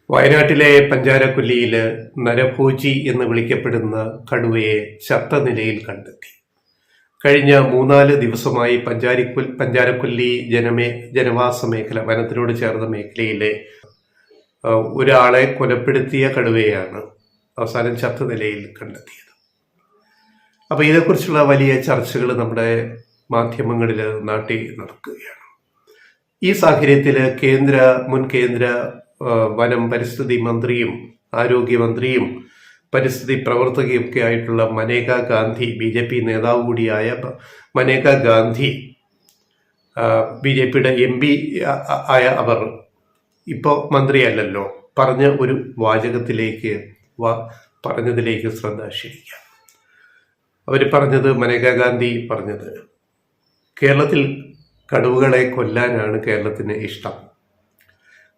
വയനാട്ടിലെ പഞ്ചാരക്കൊല്ലിയിൽ നരഭോജി എന്ന് വിളിക്കപ്പെടുന്ന കടുവയെ ചത്ത നിലയിൽ കണ്ടെത്തി. കഴിഞ്ഞ 3-4 ദിവസമായി പഞ്ചാരക്കൊല്ലി ജനവാസ മേഖല, വനത്തിനോട് ചേർന്ന മേഖലയിലെ ഒരാളെ കൊലപ്പെടുത്തിയ കടുവയാണ് അവസാനം ചത്ത നിലയിൽ കണ്ടെത്തിയത്. അപ്പോൾ ഇതേക്കുറിച്ചുള്ള വലിയ ചർച്ചകൾ നമ്മുടെ മാധ്യമങ്ങളിൽ നാട്ടിൽ നടക്കുകയാണ്. ഈ സാഹചര്യത്തിൽ മുൻ കേന്ദ്ര വനം പരിസ്ഥിതി മന്ത്രിയും ആരോഗ്യമന്ത്രിയും പരിസ്ഥിതി പ്രവർത്തകയൊക്കെ ആയിട്ടുള്ള മനേക ഗാന്ധി, BJP നേതാവ് കൂടിയായ മനേക ഗാന്ധി, BJPയുടെ MP ആയ അവർ ഇപ്പോൾ മന്ത്രിയല്ലല്ലോ, പറഞ്ഞ ഒരു പറഞ്ഞതിലേക്ക് ശ്രദ്ധ ക്ഷണിക്കാം. അവർ പറഞ്ഞത്, മനേക ഗാന്ധി പറഞ്ഞത്, കേരളത്തിൽ കടുവകളെ കൊല്ലാനാണ് കേരളത്തിന് ഇഷ്ടം.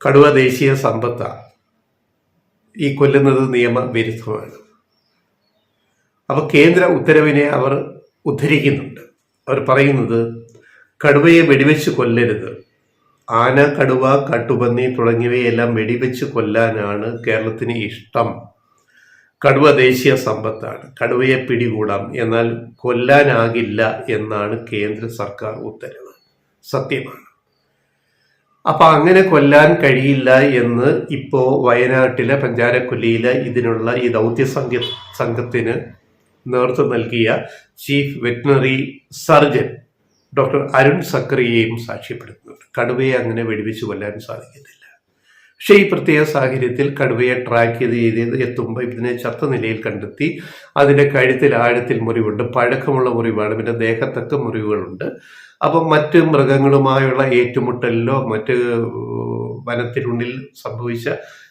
കടുവ ദേശീയ സമ്പത്താണ്. ഈ കൊല്ലുന്നത് നിയമവിരുദ്ധമാണ്. അപ്പോൾ കേന്ദ്ര ഉത്തരവിനെ അവർ ഉദ്ധരിക്കുന്നുണ്ട്. അവർ പറയുന്നത്, കടുവയെ വെടിവെച്ച് കൊല്ലരുത്. ആന, കടുവ, കാട്ടുപന്നി തുടങ്ങിയവയെല്ലാം വെടിവെച്ച് കൊല്ലാനാണ് കേരളത്തിന് ഇഷ്ടം. കടുവ ദേശീയ സമ്പത്താണ്. കടുവയെ പിടികൂടാം, എന്നാൽ കൊല്ലാനാകില്ല എന്നാണ് കേന്ദ്ര സർക്കാർ ഉത്തരവ്. സത്യമാണ്. അപ്പൊ അങ്ങനെ കൊല്ലാൻ കഴിയില്ല എന്ന് ഇപ്പോ വയനാട്ടിലെ പഞ്ചാരക്കൊല്ലിയിലെ ഇതിനുള്ള ഈ ദൗത്യ സംഘത്തിന് നേതൃത്വം നൽകിയ chief veterinary surgeon doctor Arun സക്രിയയും സാക്ഷ്യപ്പെടുത്തുന്നുണ്ട്. കടുവയെ അങ്ങനെ വെടിവെച്ച് കൊല്ലാൻ സാധിക്കത്തില്ല. പക്ഷേ ഈ പ്രത്യേക സാഹചര്യത്തിൽ കടുവയെ ട്രാക്ക് ചെയ്ത് എത്തുമ്പോൾ ഇതിനെ ചത്ത നിലയിൽ കണ്ടെത്തി. അതിന്റെ കഴുത്തിൽ ആഴത്തിൽ മുറിവുണ്ട്, പഴക്കമുള്ള മുറിവാണ്, പിന്നെ ദേഹത്തൊക്കെ മുറിവുകളുണ്ട്. അപ്പം മറ്റ് മൃഗങ്ങളുമായുള്ള ഏറ്റുമുട്ടലിലോ മറ്റ് വനത്തിനുള്ളിൽ സംഭവിച്ച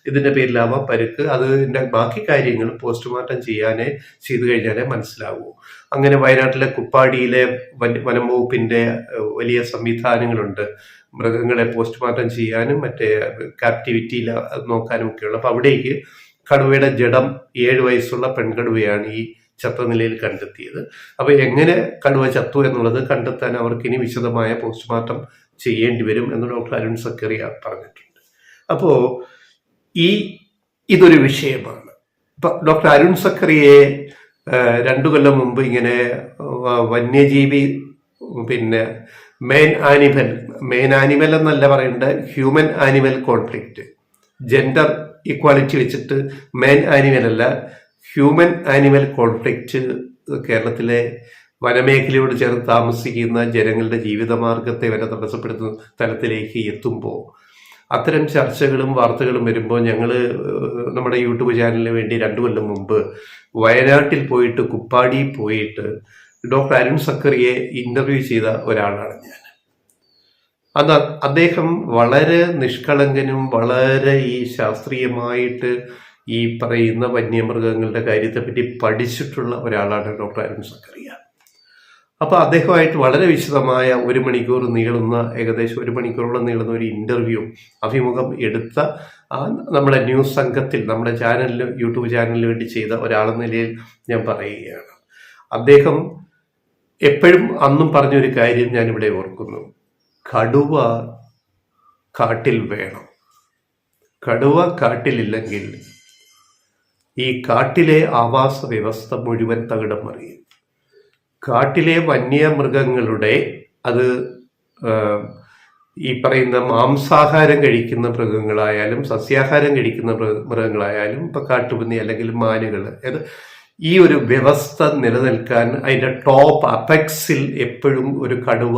ഇതിന്റെ പേരിലാവാം പരിക്ക്. അതിന്റെ ബാക്കി കാര്യങ്ങൾ പോസ്റ്റ്മോർട്ടം ചെയ്തു കഴിഞ്ഞാലേ മനസ്സിലാവൂ. അങ്ങനെ വയനാട്ടിലെ കുപ്പാടിയിലെ വനം വകുപ്പിന്റെ വലിയ സംവിധാനങ്ങളുണ്ട് മൃഗങ്ങളെ പോസ്റ്റ്മോർട്ടം ചെയ്യാനും മറ്റേ ക്യാപ്റ്റിവിറ്റിയിൽ നോക്കാനും ഒക്കെയുള്ള. അപ്പൊ അവിടേക്ക് കടുവയുടെ ജഡം 7 വയസ്സുള്ള പെൺകടുവയാണ് ഈ ചത്ത നിലയിൽ കണ്ടെത്തിയത്. അപ്പൊ എങ്ങനെ കടുവ ചത്തു എന്നുള്ളത് കണ്ടെത്താൻ അവർക്ക് ഇനി വിശദമായ പോസ്റ്റ്മോർട്ടം ചെയ്യേണ്ടി വരും എന്ന് ഡോക്ടർ അരുൺ സക്കറിയ പറഞ്ഞിട്ടുണ്ട്. അപ്പോ ഇതൊരു വിഷയമാണ്. ഇപ്പൊ ഡോക്ടർ അരുൺ സക്കറിയെ 2 കൊല്ലം മുമ്പ് ഇങ്ങനെ വന്യജീവി, പിന്നെ മെയിൻ ആനിമൽ എന്നല്ല പറയേണ്ട, human animal conflict, gender equality വെച്ചിട്ട് മെയിൻ ആനിമൽ അല്ല, ഹ്യൂമൻ ആനിമൽ കോൺഫ്ലിക്റ്റ് കേരളത്തിലെ വനമേഖലയോട് ചേർന്ന് താമസിക്കുന്ന ജനങ്ങളുടെ ജീവിതമാർഗത്തെ വരെ തടസ്സപ്പെടുത്തുന്ന തലത്തിലേക്ക് എത്തുമ്പോൾ, അത്തരം ചർച്ചകളും വാർത്തകളും വരുമ്പോൾ ഞങ്ങൾ നമ്മുടെ യൂട്യൂബ് ചാനലിന് വേണ്ടി 2 കൊല്ലം മുമ്പ് വയനാട്ടിൽ പോയിട്ട്, കുപ്പാടി പോയിട്ട് ഡോക്ടർ അരുൺ സക്കറിയെ ഇന്റർവ്യൂ ചെയ്ത ഒരാളാണ് ഞാൻ. അന്ന് അദ്ദേഹം വളരെ നിഷ്കളങ്കനും വളരെ ഈ ശാസ്ത്രീയമായിട്ട് ഈ പറയുന്ന വന്യമൃഗങ്ങളുടെ കാര്യത്തെപ്പറ്റി പഠിച്ചിട്ടുള്ള ഒരാളാണ് ഡോക്ടർ അരുൺ സക്കറിയ. അപ്പൊ അദ്ദേഹമായിട്ട് വളരെ വിശദമായ 1 മണിക്കൂർ നീളുന്ന, ഏകദേശം 1 മണിക്കൂറോളം നീളുന്ന ഒരു അഭിമുഖം എടുത്ത നമ്മുടെ ന്യൂസ് സംഘത്തിൽ, നമ്മുടെ യൂട്യൂബ് ചാനലിന് വേണ്ടി ചെയ്ത ഒരാളെന്ന നിലയിൽ ഞാൻ പറയുകയാണ്. അദ്ദേഹം എപ്പോഴും അന്നും പറഞ്ഞൊരു കാര്യം ഞാനിവിടെ ഓർക്കുന്നു, കടുവ കാട്ടിൽ വേണം. കടുവ കാട്ടിലില്ലെങ്കിൽ ഈ കാട്ടിലെ ആവാസ വ്യവസ്ഥ മുഴുവൻ തകിടം മറിയും. കാട്ടിലെ വന്യമൃഗങ്ങളുടെ, അത് ഈ പറയുന്ന മാംസാഹാരം കഴിക്കുന്ന മൃഗങ്ങളായാലും സസ്യാഹാരം കഴിക്കുന്ന മൃഗങ്ങളായാലും, ഇപ്പൊ കാട്ടുപന്നി അല്ലെങ്കിൽ മാനുകൾ, ഈ ഒരു വ്യവസ്ഥ നിലനിൽക്കാൻ അതിന്റെ ടോപ്പ് അപെക്സിൽ എപ്പോഴും ഒരു കടുവ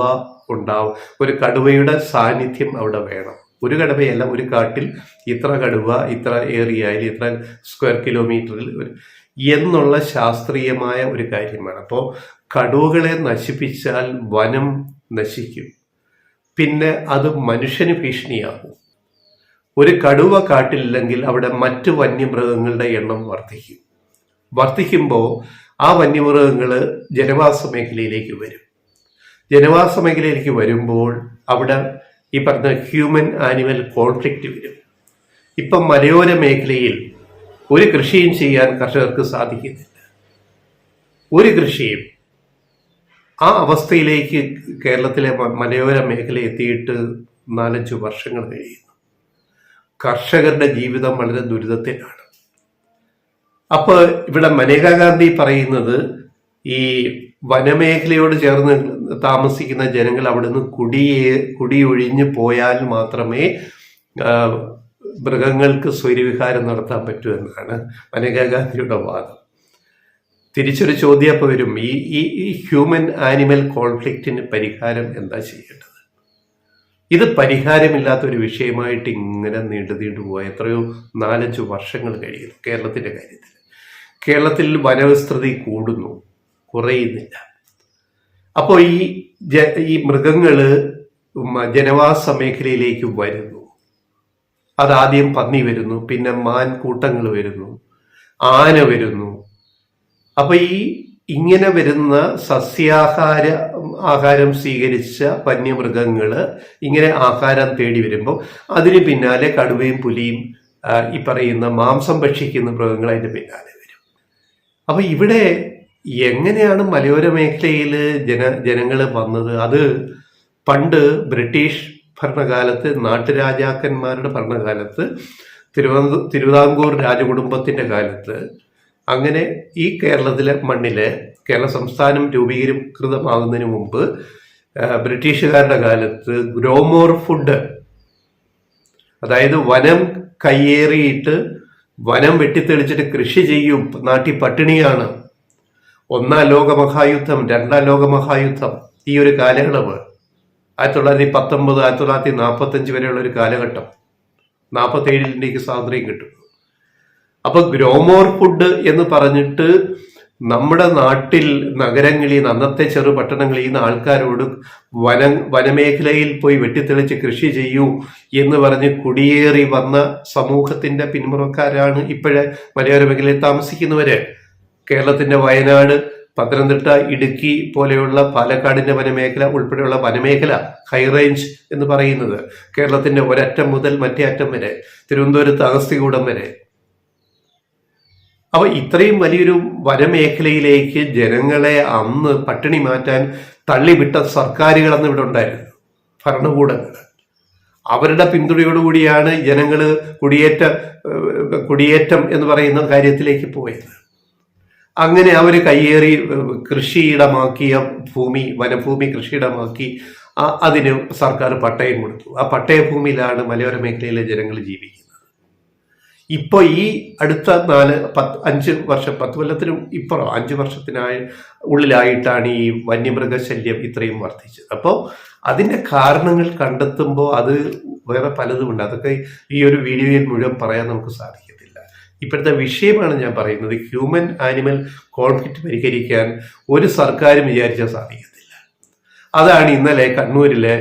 ഉണ്ടാവും. ഒരു കടുവയുടെ സാന്നിധ്യം അവിടെ വേണം. ഒരു കടുവയല്ല, ഒരു കാട്ടിൽ ഇത്ര കടുവ, ഇത്ര ഏരിയയിൽ, ഇത്ര സ്ക്വയർ കിലോമീറ്ററിൽ എന്നുള്ള ശാസ്ത്രീയമായ ഒരു കാര്യമാണ്. അപ്പോൾ കടുവകളെ നശിപ്പിച്ചാൽ വനം നശിക്കും, പിന്നെ അത് മനുഷ്യന് ഭീഷണിയാകും. ഒരു കടുവ കാട്ടിലില്ലെങ്കിൽ അവിടെ മറ്റു വന്യമൃഗങ്ങളുടെ എണ്ണം വർദ്ധിക്കുമ്പോൾ ആ വന്യമൃഗങ്ങൾ ജനവാസ മേഖലയിലേക്ക് വരും. ജനവാസ മേഖലയിലേക്ക് വരുമ്പോൾ അവിടെ ഈ പറഞ്ഞ ഹ്യൂമൻ ആനിമൽ കോൺഫ്ലിക്റ്റ് വരും. ഇപ്പം മലയോര മേഖലയിൽ ഒരു കൃഷിയും ചെയ്യാൻ കർഷകർക്ക് സാധിക്കുന്നില്ല. ഒരു കൃഷിയും. ആ അവസ്ഥയിലേക്ക് കേരളത്തിലെ മലയോര മേഖല എത്തിയിട്ട് 4-5 വർഷങ്ങൾ കഴിയുന്നു. കർഷകരുടെ ജീവിതം വളരെ ദുരിതത്തിലാണ്. അപ്പോൾ ഇവിടെ മനേകാ ഗാന്ധി പറയുന്നത് ഈ വനമേഖലയോട് ചേർന്ന് താമസിക്കുന്ന ജനങ്ങൾ അവിടുന്ന് കുടിയൊഴിഞ്ഞു പോയാൽ മാത്രമേ മൃഗങ്ങൾക്ക് സ്വൈരവിഹാരം നടത്താൻ പറ്റൂ എന്നാണ് മനേകാ ഗാന്ധിയുടെ വാദം. തിരിച്ചൊരു ചോദ്യം അപ്പോൾ വരും, ഈ ഹ്യൂമൻ ആനിമൽ കോൺഫ്ലിക്റ്റിന് പരിഹാരം എന്താ ചെയ്യേണ്ടത്? ഇത് പരിഹാരമില്ലാത്തൊരു വിഷയമായിട്ട് ഇങ്ങനെ നീണ്ടു പോയ എത്രയോ 4-5 വർഷങ്ങൾ കഴിയുന്നു. കേരളത്തിൻ്റെ കാര്യത്തിൽ കേരളത്തിൽ വനവിസ്തൃതി കൂടുന്നു, കുറയുന്നില്ല. അപ്പോൾ ഈ മൃഗങ്ങൾ ജനവാസ മേഖലയിലേക്ക് വരുന്നു. അതാദ്യം പന്നി വരുന്നു, പിന്നെ മാൻ കൂട്ടങ്ങൾ വരുന്നു, ആന വരുന്നു. അപ്പൊ ഇങ്ങനെ വരുന്ന ആഹാരം സ്വീകരിച്ച വന്യമൃഗങ്ങൾ ഇങ്ങനെ ആഹാരം തേടി വരുമ്പോൾ അതിന് പിന്നാലെ കടുവയും പുലിയും ഈ പറയുന്ന മാംസം ഭക്ഷിക്കുന്ന മൃഗങ്ങൾ അതിന്റെ പിന്നാലെ വരും. അപ്പൊ ഇവിടെ എങ്ങനെയാണ് മലയോര മേഖലയിൽ ജനങ്ങൾ വന്നത്? അത് പണ്ട് ബ്രിട്ടീഷ് ഭരണകാലത്ത്, നാട്ടുരാജാക്കന്മാരുടെ ഭരണകാലത്ത്, തിരുവിതാംകൂർ രാജകുടുംബത്തിന്റെ കാലത്ത്, അങ്ങനെ ഈ കേരളത്തിലെ മണ്ണില് കേരള സംസ്ഥാനം രൂപീകൃതമാകുന്നതിന് മുമ്പ് ബ്രിട്ടീഷുകാരുടെ കാലത്ത് ഗ്രോമോർ ഫുഡ്, അതായത് വനം കയ്യേറിയിട്ട് വനം വെട്ടിത്തെളിച്ചിട്ട് കൃഷി ചെയ്യും, നാട്ടിൽ പട്ടിണിയാണ്. 1-ാം ലോകമഹായുദ്ധം, 2-ാം ലോകമഹായുദ്ധം, ഈ ഒരു കാലയളവ് 1919, 1945 വരെയുള്ള ഒരു കാലഘട്ടം. 47 ഇന്ത്യക്ക് സ്വാതന്ത്ര്യം കിട്ടും. അപ്പൊ ഗ്രോമോർ ഫുഡ് എന്ന് പറഞ്ഞിട്ട് നമ്മുടെ നാട്ടിൽ നഗരങ്ങളിൽ, അന്നത്തെ ചെറു പട്ടണങ്ങളിൽ നിന്ന് ആൾക്കാരോട് വനമേഖലയിൽ പോയി വെട്ടിത്തെളിച്ച് കൃഷി ചെയ്യൂ എന്ന് പറഞ്ഞ് കുടിയേറി വന്ന സമൂഹത്തിന്റെ പിന്മുറക്കാരാണ് ഇപ്പോഴേ മലയോര മേഖലയിൽ താമസിക്കുന്നവര്. കേരളത്തിന്റെ വയനാട്, പത്തനംതിട്ട, ഇടുക്കി പോലെയുള്ള പാലക്കാടിന്റെ വനമേഖല ഉൾപ്പെടെയുള്ള വനമേഖല, ഹൈ റേഞ്ച് എന്ന് പറയുന്നത് കേരളത്തിന്റെ ഒരറ്റം മുതൽ മറ്റേ അറ്റം വരെ, തിരുവനന്തപുരത്ത് അഗസ്തികൂടം വരെ. അപ്പൊ ഇത്രയും വലിയൊരു വനമേഖലയിലേക്ക് ജനങ്ങളെ അന്ന് പട്ടിണി മാറ്റാൻ തള്ളിവിട്ട സർക്കാരുകൾ അന്ന് ഇവിടെ ഉണ്ടായിരുന്നു, ഭരണകൂടങ്ങൾ. അവരുടെ പിന്തുണയോടുകൂടിയാണ് ജനങ്ങൾ കുടിയേറ്റം എന്ന് പറയുന്ന കാര്യത്തിലേക്ക് പോയത്. അങ്ങനെ അവർ കയ്യേറി കൃഷിയിടമാക്കിയ ഭൂമി, വനഭൂമി കൃഷിയിടമാക്കി അതിന് സർക്കാർ പട്ടയം കൊടുത്തു. ആ പട്ടയഭൂമിയിലാണ് മലയോര മേഖലയിലെ ജനങ്ങൾ ജീവിക്കുന്നത്. ഇപ്പോൾ ഈ അടുത്ത 5 വർഷം, 10 കൊല്ലത്തിനും ഇപ്പുറം 5 വർഷത്തിനുള്ളിലായിട്ടാണ് ഈ വന്യമൃഗശല്യം ഇത്രയും വർദ്ധിച്ചത്. അപ്പോൾ അതിൻ്റെ കാരണങ്ങൾ കണ്ടെത്തുമ്പോൾ അത് വേറെ പലതുമുണ്ട്. അതൊക്കെ ഈ ഒരു വീഡിയോയിൽ മുഴുവൻ പറയാൻ നമുക്ക് സാധിക്കത്തില്ല. ഇപ്പോഴത്തെ വിഷയമാണ് ഞാൻ പറയുന്നത്. ഹ്യൂമൻ ആനിമൽ കോൺഫ്ലിക്റ്റ് പരിഹരിക്കാൻ ഒരു സർക്കാരും വിചാരിച്ചാൽ സാധിക്കത്തില്ല. അതാണ് ഇന്നലെ കണ്ണൂരിലെ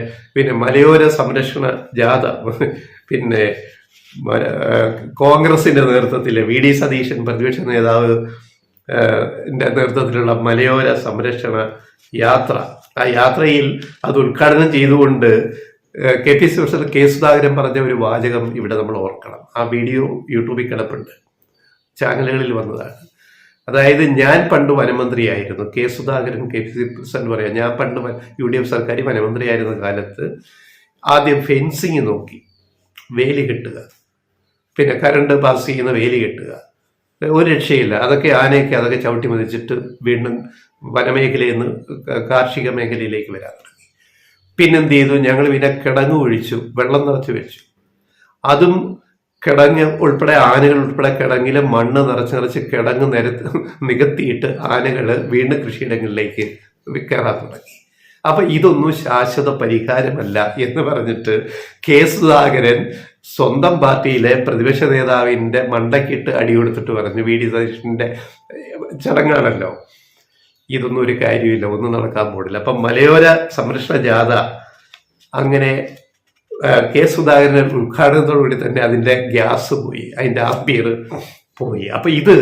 മലയോര സംരക്ഷണ ജാഥ, കോൺഗ്രസിന്റെ നേതൃത്വത്തിലെ VD സതീശൻ പ്രതിപക്ഷ നേതാവ് നേതൃത്വത്തിലുള്ള മലയോര സംരക്ഷണ യാത്ര, ആ യാത്രയിൽ അത് ഉദ്ഘാടനം ചെയ്തുകൊണ്ട് KPCC പ്രസിഡന്റ് കെ സുധാകരൻ പറഞ്ഞ ഒരു വാചകം ഇവിടെ നമ്മൾ ഓർക്കണം. ആ വീഡിയോ യൂട്യൂബിൽ കിടപ്പുണ്ട്, ചാനലുകളിൽ വന്നതാണ്. അതായത്, ഞാൻ പണ്ട് വനമന്ത്രിയായിരുന്നു, കെ സുധാകരൻ KPCC പ്രസിഡന്റ് പറയാം, ഞാൻ പണ്ട് UDF സർക്കാർ വനമന്ത്രിയായിരുന്ന കാലത്ത് ആദ്യം ഫെൻസിങ് നോക്കി, വേലി കെട്ടുക, പിന്നെ കറണ്ട് പാസ് ചെയ്യുന്ന വേലി കെട്ടുക, ഒരു രക്ഷയില്ല. അതൊക്കെ അതൊക്കെ ചവിട്ടി മതിച്ചിട്ട് വീണ്ടും വനമേഖലയിൽ നിന്ന് കാർഷിക മേഖലയിലേക്ക് വരാൻ തുടങ്ങി. പിന്നെന്ത് ചെയ്തു? ഞങ്ങൾ കിടങ്ങ് ഒഴിച്ചു, വെള്ളം നിറച്ച് വെച്ചു. അതും കിടങ്ങ് ഉൾപ്പെടെ, ആനകൾ ഉൾപ്പെടെ കിടങ്ങിലെ മണ്ണ് നിറച്ച് കിടങ്ങ് നികത്തിയിട്ട് ആനകൾ വീണ്ടും കൃഷിയിടങ്ങളിലേക്ക് കയറാൻ തുടങ്ങി. അപ്പൊ ഇതൊന്നും ശാശ്വത പരിഹാരമല്ല എന്ന് പറഞ്ഞിട്ട് കെ സുധാകരൻ സ്വന്തം പാർട്ടിയിലെ പ്രതിപക്ഷ നേതാവിന്റെ മണ്ടക്കിട്ട് അടികൊടുത്തിട്ട് പറഞ്ഞു, VD സതീശന്റെ ചടങ്ങാണല്ലോ, ഇതൊന്നും ഒരു കാര്യമില്ല, ഒന്നും നടക്കാൻ പോടില്ല. അപ്പം മലയോര സംരക്ഷണ ജാഥ അങ്ങനെ കെ സുധാകരൻ ഉദ്ഘാടനത്തോടുകൂടി തന്നെ അതിന്റെ ഗ്യാസ് പോയി, അതിന്റെ ആംബിയർ പോയി. അപ്പൊ ഇത്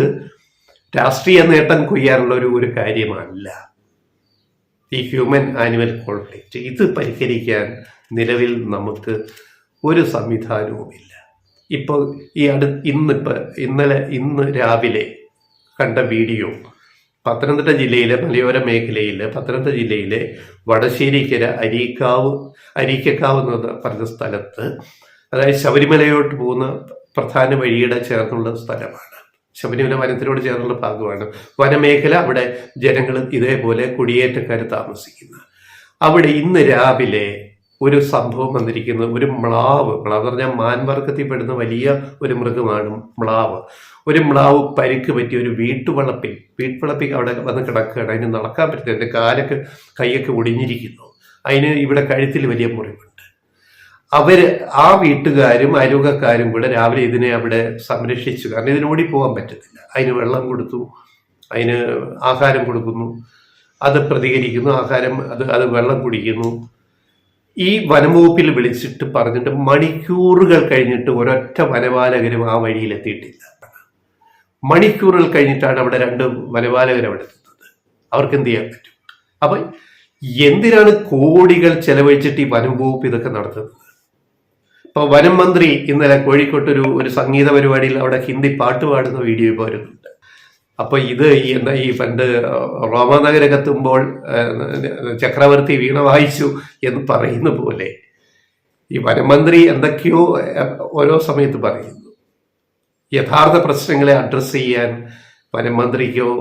രാഷ്ട്രീയ നേട്ടം കൊയ്യാനുള്ള ഒരു കാര്യമല്ല ഈ ഹ്യൂമൻ ആനിമൽ കോൺഫ്ലിക്റ്റ്. ഇത് പരിഹരിക്കാൻ നിലവിൽ നമുക്ക് ഒരു സംവിധാനവുമില്ല. ഇപ്പോൾ ഇന്ന് രാവിലെ കണ്ട വീഡിയോ, പത്തനംതിട്ട ജില്ലയിലെ മലയോര മേഖലയിലെ പത്തനംതിട്ട ജില്ലയിലെ വടശ്ശേരിക്കര അരീക്കക്കാവ് എന്ന് പറഞ്ഞ സ്ഥലത്ത് അതായത് ശബരിമലയോട്ട് പോകുന്ന പ്രധാന വഴിയുടെ ചേർന്നുള്ള സ്ഥലമാണ്. ശബരിമല വനത്തിനോട് ചേർന്നുള്ള ഭാഗമാണ്. വനമേഖല, അവിടെ ജനങ്ങൾ ഇതേപോലെ കുടിയേറ്റക്കാർ താമസിക്കുന്ന. അവിടെ ഇന്ന് രാവിലെ ഒരു സംഭവം വന്നിരിക്കുന്നത്, ഒരു മ്ലാവ് എന്ന് പറഞ്ഞാൽ മാൻവർഗത്തിൽ പെടുന്ന വലിയ ഒരു മൃഗമാണ് മ്ലാവ്. ഒരു മ്ലാവ് പരിക്ക് പറ്റി ഒരു വീട്ടുവളപ്പിൽ അവിടെ വന്ന് കിടക്കുകയാണ്. അതിന് നടക്കാൻ പറ്റില്ല, എൻ്റെ കാലൊക്കെ കൈയൊക്കെ ഒടിഞ്ഞിരിക്കുന്നു. അതിന് ഇവിടെ കഴുത്തിൽ വലിയ മുറിവുണ്ട്. ആ വീട്ടുകാരും അയൽവക്കക്കാരും കൂടെ രാവിലെ ഇതിനെ അവിടെ സംരക്ഷിച്ചു. കാരണം ഇതിന് ഓടിപ്പോകാൻ പറ്റത്തില്ല. അതിന് വെള്ളം കൊടുത്തു, അതിന് ആഹാരം കൊടുക്കുന്നു, അത് പ്രതികരിക്കുന്നു, ആഹാരം അത് വെള്ളം കുടിക്കുന്നു. ഈ വനംവകുപ്പിൽ വിളിച്ചിട്ട് പറഞ്ഞിട്ട് മണിക്കൂറുകൾ കഴിഞ്ഞിട്ട് ഒരൊറ്റ വനപാലകരും ആ വഴിയിലെത്തിയിട്ടില്ല. മണിക്കൂറുകൾ കഴിഞ്ഞിട്ടാണ് അവിടെ 2 വനപാലകർ അവിടെ എത്തുന്നത്. അവർക്ക് എന്ത് ചെയ്യാൻ പറ്റും? അപ്പൊ എന്തിനാണ് കോടികൾ ചെലവഴിച്ചിട്ട് ഈ വനംവകുപ്പ് ഇതൊക്കെ നടത്തുന്നത്? ഇപ്പൊ വനം മന്ത്രി ഇന്നലെ കോഴിക്കോട്ട് ഒരു സംഗീത പരിപാടിയിൽ അവിടെ ഹിന്ദി പാട്ട് പാടുന്ന വീഡിയോ ഇപ്പോൾ വരുന്നുണ്ട്. അപ്പൊ ഇത് ഈ പണ്ട് റോമാനഗരകത്തുമ്പോൾ ചക്രവർത്തി വീണ വായിച്ചു എന്ന് പറയുന്ന പോലെ ഈ വനമന്ത്രി എന്തൊക്കെയോ ഓരോ സമയത്ത് പറയുന്നു. യഥാർത്ഥ പ്രശ്നങ്ങളെ അഡ്രസ്സ് ചെയ്യാൻ വനമന്ത്രിക്കോ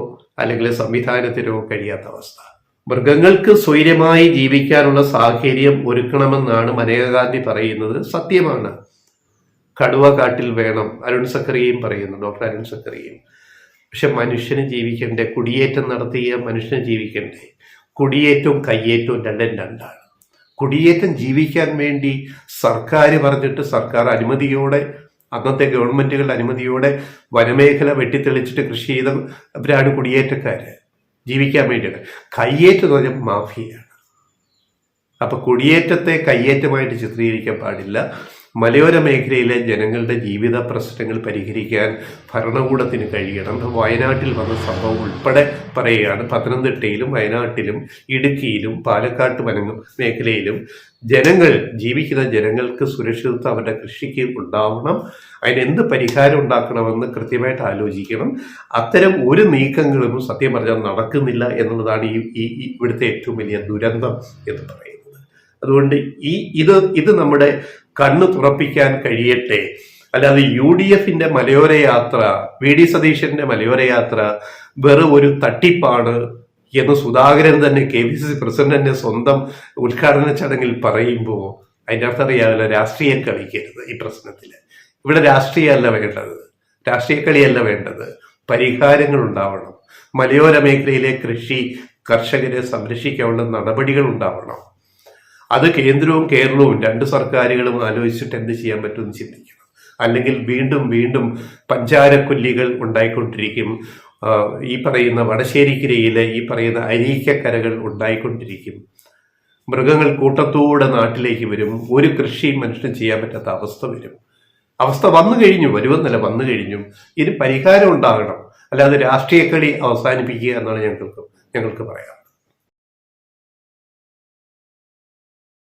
അല്ലെങ്കിൽ സംവിധാനത്തിനോ കഴിയാത്ത അവസ്ഥ. മൃഗങ്ങൾക്ക് സ്വൈര്യമായി ജീവിക്കാനുള്ള സാഹചര്യം ഒരുക്കണമെന്നാണ് മനേകാ ഗാന്ധി പറയുന്നത്. സത്യമാണ്. കടുവ കാട്ടിൽ വേണം, അരുൺ സക്കറിയയും പറയുന്നു, ഡോക്ടർ അരുൺ സക്കറിയയും. പക്ഷെ മനുഷ്യന് ജീവിക്കണ്ടേ? കുടിയേറ്റം നടത്തിയ മനുഷ്യന് ജീവിക്കണ്ടേ? കുടിയേറ്റവും കയ്യേറ്റവും രണ്ടാണ്. കുടിയേറ്റം ജീവിക്കാൻ വേണ്ടി സർക്കാർ പറഞ്ഞിട്ട് സർക്കാർ അനുമതിയോടെ, അന്നത്തെ ഗവൺമെന്റുകളുടെ അനുമതിയോടെ വനമേഖല വെട്ടിത്തെളിച്ചിട്ട് കൃഷി ചെയ്തവരാണ് കുടിയേറ്റക്കാര്, ജീവിക്കാൻ വേണ്ടിയിട്ട്. കയ്യേറ്റം എന്ന് പറഞ്ഞാൽ മാഫിയാണ്. അപ്പൊ കുടിയേറ്റത്തെ കയ്യേറ്റമായിട്ട് ചിത്രീകരിക്കാൻ പാടില്ല. മലയോര മേഖലയിലെ ജനങ്ങളുടെ ജീവിത പ്രശ്നങ്ങൾ പരിഹരിക്കാൻ ഭരണകൂടത്തിന് കഴിയണം. വയനാട്ടിൽ വന്ന സംഭവം ഉൾപ്പെടെ പറയുകയാണ്. പത്തനംതിട്ടയിലും വയനാട്ടിലും ഇടുക്കിയിലും പാലക്കാട്ട് മേഖലയിലും ജീവിക്കുന്ന ജനങ്ങൾക്ക് സുരക്ഷിതത്വം അവരുടെ കൃഷിക്ക് ഉണ്ടാവണം. അതിനെന്ത് പരിഹാരം ഉണ്ടാക്കണമെന്ന് കൃത്യമായിട്ട് ആലോചിക്കണം. അത്തരം ഒരു നീക്കങ്ങളും സത്യം പറഞ്ഞാൽ നടക്കുന്നില്ല എന്നുള്ളതാണ് ഈ ഇവിടുത്തെ ഏറ്റവും വലിയ ദുരന്തം എന്ന് പറയുന്നത്. അതുകൊണ്ട് ഇത് നമ്മുടെ കണ്ണ് തുറപ്പിക്കാൻ കഴിയട്ടെ. അല്ലാതെ UDF മലയോര യാത്ര, VD സതീശന്റെ മലയോര യാത്ര വെറും ഒരു തട്ടിപ്പാണ് എന്ന് സുധാകരൻ തന്നെ KPCC പ്രസിഡന്റിന്റെ സ്വന്തം ഉദ്ഘാടന ചടങ്ങിൽ പറയുമ്പോൾ അതിൻ്റെ അർത്ഥം അറിയാമല്ലോ, രാഷ്ട്രീയം കളിക്കരുത് ഈ പ്രശ്നത്തിൽ. ഇവിടെ രാഷ്ട്രീയമല്ല വേണ്ടത്, രാഷ്ട്രീയ കളിയല്ല വേണ്ടത്, പരിഹാരങ്ങൾ ഉണ്ടാവണം. മലയോര മേഖലയിലെ കർഷകരെ സംരക്ഷിക്കാനുള്ള നടപടികൾ ഉണ്ടാവണം. അത് കേന്ദ്രവും കേരളവും 2 സർക്കാരുകളും ആലോചിച്ചിട്ട് എന്ത് ചെയ്യാൻ പറ്റുമെന്ന് ചിന്തിക്കണം. അല്ലെങ്കിൽ വീണ്ടും പഞ്ചാരക്കൊല്ലികൾ ഉണ്ടായിക്കൊണ്ടിരിക്കും. ഈ പറയുന്ന വടശ്ശേരിക്കരയിലെ ഈ പറയുന്ന അരീക്കക്കരകൾ ഉണ്ടായിക്കൊണ്ടിരിക്കും. മൃഗങ്ങൾ കൂട്ടത്തോടെ നാട്ടിലേക്ക് വരും. ഒരു കൃഷിയും മനുഷ്യന് ചെയ്യാൻ പറ്റാത്ത അവസ്ഥ വരും. അവസ്ഥ വന്നു കഴിഞ്ഞു, വരുമെന്നല്ല, വന്നു കഴിഞ്ഞു. ഇതിന് പരിഹാരം ഉണ്ടാകണം. അല്ലാതെ രാഷ്ട്രീയ കളി അവസാനിപ്പിക്കുക എന്നാണ് ഞങ്ങൾക്ക് പറയാം.